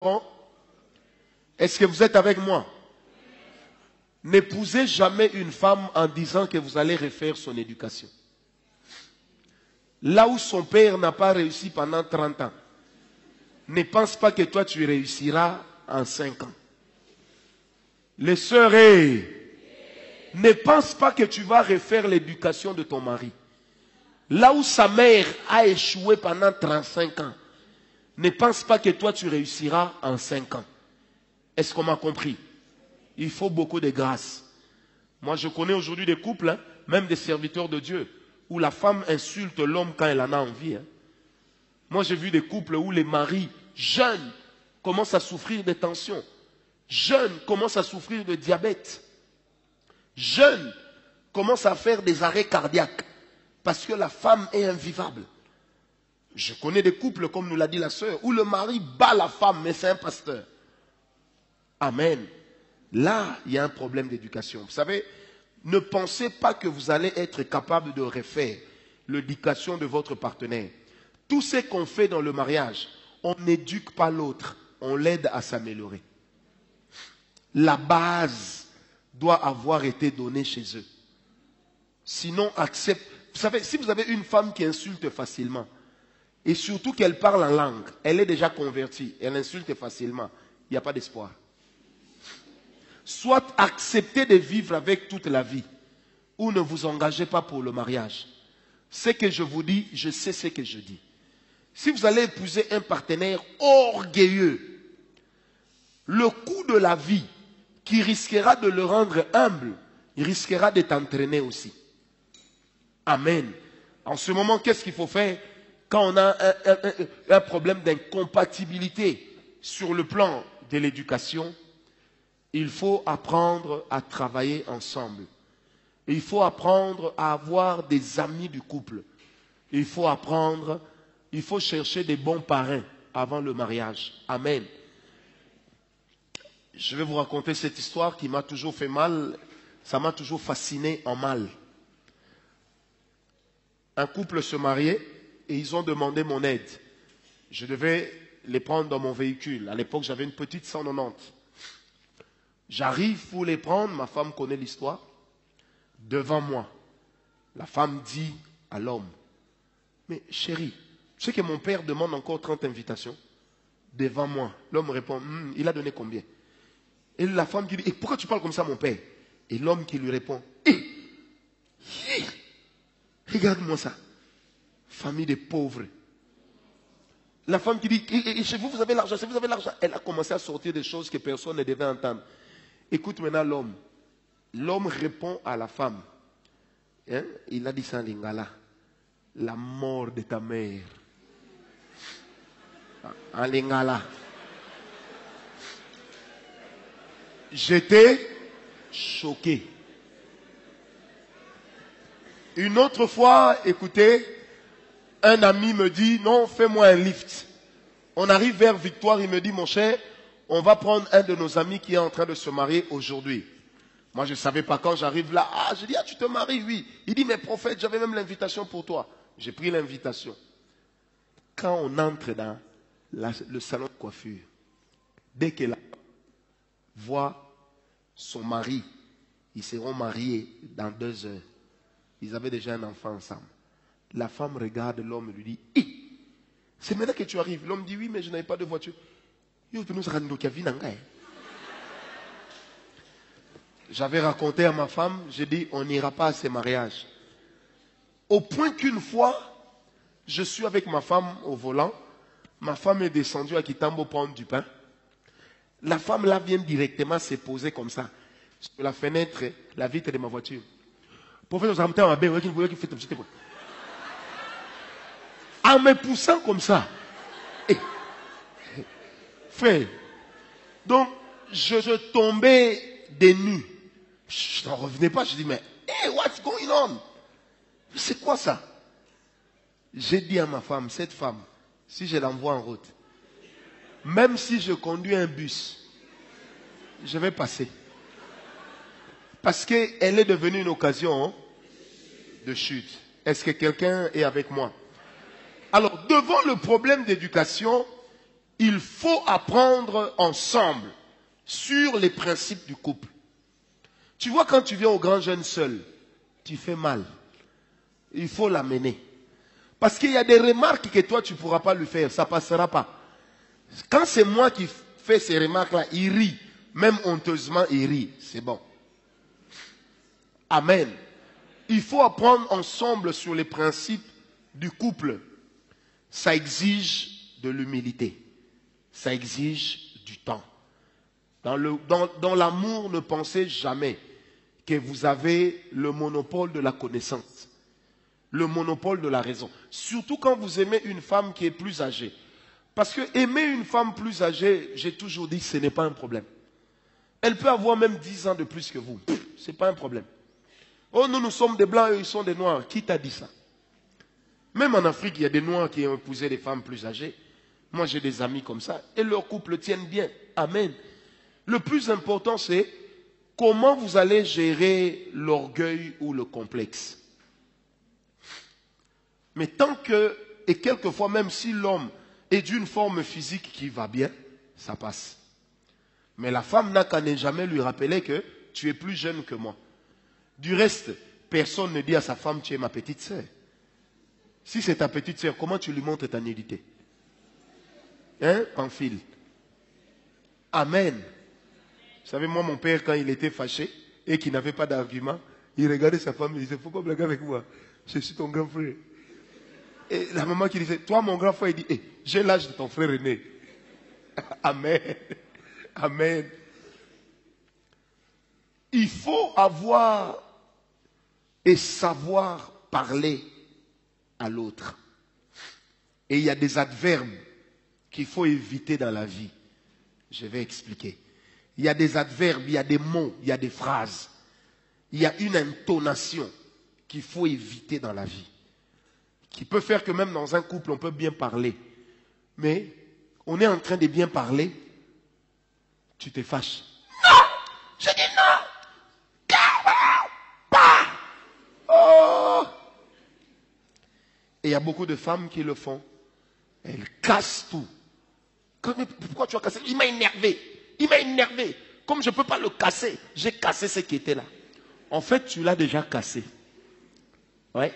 Bon. Est-ce que vous êtes avec moi? N'épousez jamais une femme en disant que vous allez refaire son éducation. Là où son père n'a pas réussi pendant 30 ans, ne pense pas que toi tu réussiras en 5 ans. Les sœurs, ne pense pas que tu vas refaire l'éducation de ton mari. Là où sa mère a échoué pendant 35 ans, ne pense pas que toi tu réussiras en 5 ans. Est-ce qu'on m'a compris? Il faut beaucoup de grâce. Moi je connais aujourd'hui des couples, même des serviteurs de Dieu, où la femme insulte l'homme quand elle en a envie. Moi j'ai vu des couples où les maris jeunes commencent à souffrir de tensions. Jeunes commencent à souffrir de diabète. Jeunes commencent à faire des arrêts cardiaques parce que la femme est invivable. Je connais des couples, comme nous l'a dit la sœur, où le mari bat la femme, mais c'est un pasteur. Amen. Là, il y a un problème d'éducation. Vous savez, ne pensez pas que vous allez être capable de refaire l'éducation de votre partenaire. Tout ce qu'on fait dans le mariage, on n'éduque pas l'autre, on l'aide à s'améliorer. La base doit avoir été donnée chez eux. Sinon, accepte. Vous savez, si vous avez une femme qui insulte facilement, et surtout qu'elle parle en langue, elle est déjà convertie, elle insulte facilement, il n'y a pas d'espoir. Soit acceptez de vivre avec toute la vie, ou ne vous engagez pas pour le mariage. Ce que je vous dis, je sais ce que je dis. Si vous allez épouser un partenaire orgueilleux, le coût de la vie, qui risquera de le rendre humble, il risquera de t'entraîner aussi. Amen. En ce moment, qu'est-ce qu'il faut faire quand on a un problème d'incompatibilité sur le plan de l'éducation? Il faut apprendre à travailler ensemble. Il faut apprendre à avoir des amis du couple. Il faut apprendre, il faut chercher des bons parrains avant le mariage. Amen. Je vais vous raconter cette histoire qui m'a toujours fait mal. Ça m'a toujours fasciné en mal. Un couple se mariait et ils ont demandé mon aide. Je devais les prendre dans mon véhicule. À l'époque, j'avais une petite 190. J'arrive pour les prendre, ma femme connaît l'histoire. Devant moi, la femme dit à l'homme, mais chérie, tu sais que mon père demande encore 30 invitations? Devant moi, l'homme répond, il a donné combien? Et la femme qui dit, et pourquoi tu parles comme ça mon père? Et l'homme qui lui répond, regarde-moi ça, famille de pauvres. La femme qui dit, et chez vous, vous avez l'argent, chez vous, vous avez l'argent. Elle a commencé à sortir des choses que personne ne devait entendre. Écoute maintenant l'homme. L'homme répond à la femme. Hein? Il a dit ça en lingala. La mort de ta mère. En lingala. J'étais choqué. Une autre fois, écoutez, un ami me dit, non, fais-moi un lift. On arrive vers Victoire, il me dit, mon cher, on va prendre un de nos amis qui est en train de se marier aujourd'hui. Moi, je ne savais pas quand j'arrive là. Ah, je dis, ah, tu te maries, oui. Il dit, mais prophète, j'avais même l'invitation pour toi. J'ai pris l'invitation. Quand on entre dans le salon de coiffure, dès qu'elle voit son mari, ils seront mariés dans 2 heures. Ils avaient déjà un enfant ensemble. La femme regarde l'homme et lui dit, c'est maintenant que tu arrives. L'homme dit, oui, mais je n'avais pas de voiture. J'avais raconté à ma femme, j'ai dit, on n'ira pas à ces mariages. Au point qu'une fois, je suis avec ma femme au volant. Ma femme est descendue à Kitambo prendre du pain. La femme là vient directement se poser comme ça, sur la fenêtre, la vitre de ma voiture. En me poussant comme ça. Frère, donc je tombais des nues. Je n'en revenais pas, je dis mais hey, what's going on? C'est quoi ça? J'ai dit à ma femme, cette femme, si je l'envoie en route, même si je conduis un bus, je vais passer. Parce qu'elle est devenue une occasion de chute. Est-ce que quelqu'un est avec moi? Alors, devant le problème d'éducation, il faut apprendre ensemble sur les principes du couple. Tu vois, quand tu viens au grand jeune seul, tu fais mal. Il faut l'amener. Parce qu'il y a des remarques que toi, tu ne pourras pas lui faire. Ça ne passera pas. Quand c'est moi qui fais ces remarques-là, il rit. Même honteusement, il rit. C'est bon. Amen. Il faut apprendre ensemble sur les principes du couple. Ça exige de l'humilité. Ça exige du temps. Dans l'amour, ne pensez jamais que vous avez le monopole de la connaissance. Le monopole de la raison. Surtout quand vous aimez une femme qui est plus âgée. Parce que aimer une femme plus âgée, j'ai toujours dit, ce n'est pas un problème. Elle peut avoir même 10 ans de plus que vous. Ce n'est pas un problème. Oh, nous sommes des blancs et ils sont des noirs. Qui t'a dit ça? Même en Afrique, il y a des noirs qui ont épousé des femmes plus âgées. Moi, j'ai des amis comme ça. Et leurs couples tiennent bien. Amen. Le plus important, c'est comment vous allez gérer l'orgueil ou le complexe. Mais tant que, et quelquefois même si l'homme est d'une forme physique qui va bien, ça passe. Mais la femme n'a qu'à ne jamais lui rappeler que tu es plus jeune que moi. Du reste, personne ne dit à sa femme, tu es ma petite sœur. Si c'est ta petite sœur, comment tu lui montres ta nudité? Hein? En fil. Amen. Vous savez, moi, mon père, quand il était fâché et qu'il n'avait pas d'argument, il regardait sa femme et il disait, faut pas blaguer avec moi. Je suis ton grand frère. Et la maman qui disait, toi mon grand frère, il dit, hey, j'ai l'âge de ton frère aîné. Amen. Amen. Il faut avoir et savoir parler à l'autre. Et il y a des adverbes qu'il faut éviter dans la vie. Je vais expliquer. Il y a des adverbes, il y a des mots, il y a des phrases. Il y a une intonation qu'il faut éviter dans la vie. Qui peut faire que même dans un couple, on peut bien parler. Mais on est en train de bien parler, tu te fâches. Non! Je dis non! Pas! Oh! Et il y a beaucoup de femmes qui le font. Elles cassent tout. Pourquoi tu as cassé? Il m'a énervé. Il m'a énervé. Comme je ne peux pas le casser, j'ai cassé ce qui était là. En fait, tu l'as déjà cassé. Ouais.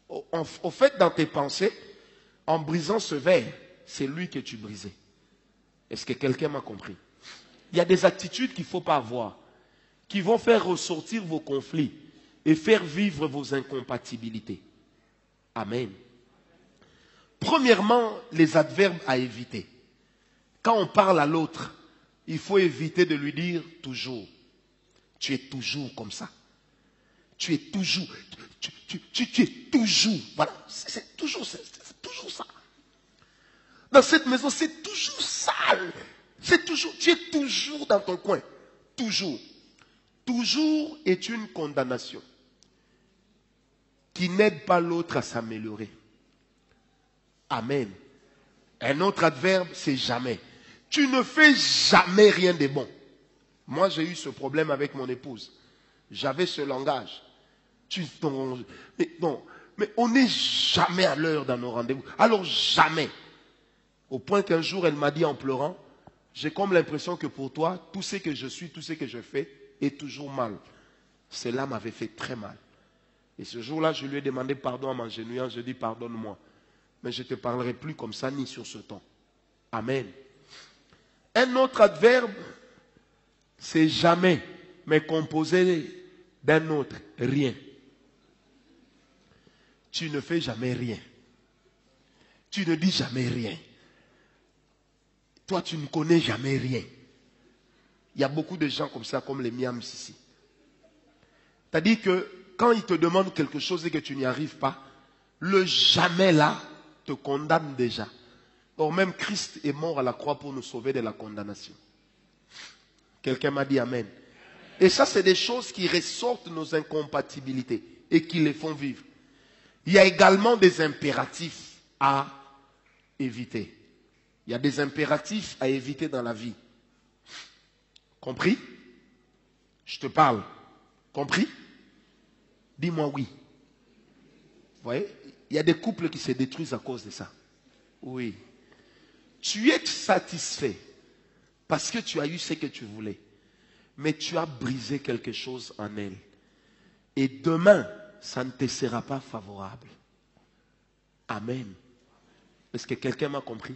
Au fait, dans tes pensées, en brisant ce verre, c'est lui que tu brisais. Est-ce que quelqu'un m'a compris? Il y a des attitudes qu'il ne faut pas avoir, qui vont faire ressortir vos conflits et faire vivre vos incompatibilités. Amen. Premièrement, les adverbes à éviter. Quand on parle à l'autre, il faut éviter de lui dire toujours. Tu es toujours comme ça. Tu es toujours, tu es toujours, voilà, c'est toujours ça. Dans cette maison, c'est toujours sale. C'est toujours, tu es toujours dans ton coin. Toujours. Toujours est une condamnation qui n'aide pas l'autre à s'améliorer. Amen. Un autre adverbe, c'est jamais. Tu ne fais jamais rien de bon. Moi, j'ai eu ce problème avec mon épouse. J'avais ce langage. Mais on n'est jamais à l'heure dans nos rendez-vous. Alors jamais. Au point qu'un jour, elle m'a dit en pleurant, j'ai comme l'impression que pour toi, tout ce que je suis, tout ce que je fais est toujours mal. Cela m'avait fait très mal. Et ce jour-là, je lui ai demandé pardon en m'agenouillant. Je dis pardonne-moi. Mais je ne te parlerai plus comme ça, ni sur ce ton. Amen. Un autre adverbe, c'est jamais, mais composé d'un autre, rien. Tu ne fais jamais rien. Tu ne dis jamais rien. Toi, tu ne connais jamais rien. Il y a beaucoup de gens comme ça, comme les miams ici. C'est-à-dire que quand ils te demandent quelque chose et que tu n'y arrives pas, le jamais là te condamne déjà. Or même Christ est mort à la croix pour nous sauver de la condamnation. Quelqu'un m'a dit amen. Et ça, c'est des choses qui ressortent nos incompatibilités et qui les font vivre. Il y a également des impératifs à éviter. Il y a des impératifs à éviter dans la vie. Compris? Je te parle. Compris? Dis-moi oui. Vous voyez? Il y a des couples qui se détruisent à cause de ça. Oui. Tu es satisfait parce que tu as eu ce que tu voulais. Mais tu as brisé quelque chose en elle. Et demain, ça ne te sera pas favorable. Amen. Est-ce que quelqu'un m'a compris?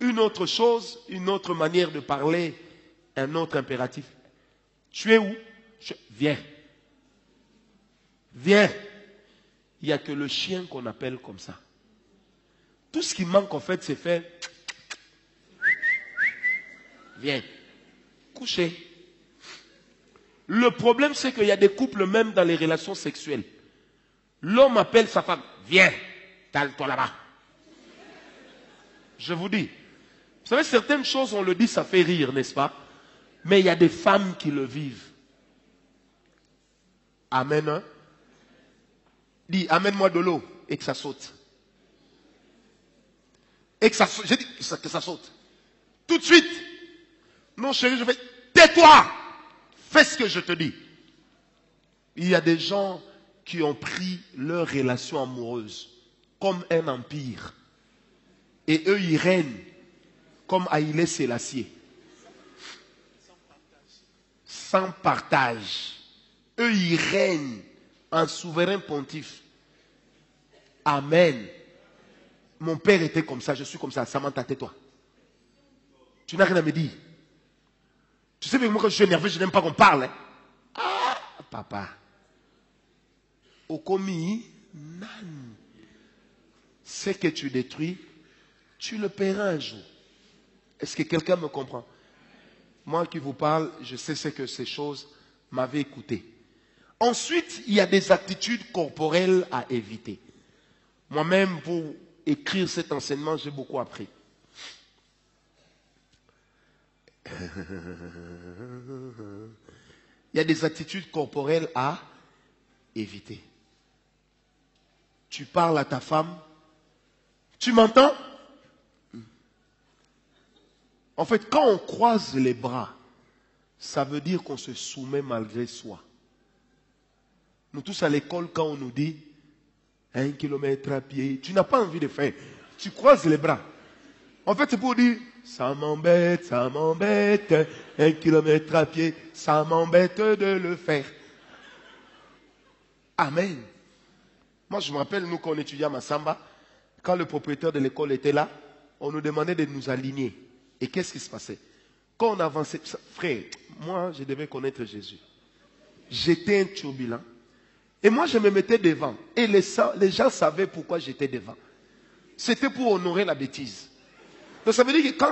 Une autre chose, une autre manière de parler, un autre impératif. Tu es où? Viens. Viens. Il n'y a que le chien qu'on appelle comme ça. Tout ce qui manque en fait, c'est faire. Viens. Coucher. Le problème, c'est qu'il y a des couples, même dans les relations sexuelles. L'homme appelle sa femme. Viens. Cale-toi là-bas. Je vous dis. Vous savez, certaines choses, on le dit, ça fait rire, n'est-ce pas? Mais il y a des femmes qui le vivent. Amen. Hein? Dis, amène-moi de l'eau et que ça saute. Et que ça saute. J'ai dit que ça saute. Tout de suite. Non, chérie, je vais. Tais-toi! Fais ce que je te dis. Il y a des gens qui ont pris leur relation amoureuse comme un empire. Et eux, ils règnent comme Haïlé Sélassié. Sans partage. Eux, ils règnent en souverain pontife. Amen. Mon père était comme ça, je suis comme ça. Samantha, tais-toi. Tu n'as rien à me dire. Tu sais, mais moi, quand je suis énervé, je n'aime pas qu'on parle. Hein? Ah, papa. Okomi, nan. Ce que tu détruis, tu le paieras un jour. Est-ce que quelqu'un me comprend? Moi qui vous parle, je sais ce que ces choses m'avaient écouté. Ensuite, il y a des attitudes corporelles à éviter. Moi-même, pour écrire cet enseignement, j'ai beaucoup appris. Il y a des attitudes corporelles à éviter. Tu parles à ta femme. Tu m'entends? En fait, quand on croise les bras, ça veut dire qu'on se soumet malgré soi. Nous tous à l'école, quand on nous dit 1 kilomètre à pied, tu n'as pas envie de faire. Tu croises les bras. En fait, c'est pour dire, ça m'embête, 1 kilomètre à pied, ça m'embête de le faire. Amen. Moi, je me rappelle, nous, quand on étudiait à Massamba, quand le propriétaire de l'école était là, on nous demandait de nous aligner. Et qu'est-ce qui se passait? Quand on avançait, frère, moi, je devais connaître Jésus. J'étais un turbulent. Et moi, je me mettais devant. Et les gens savaient pourquoi j'étais devant. C'était pour honorer la bêtise. Donc ça veut dire que quand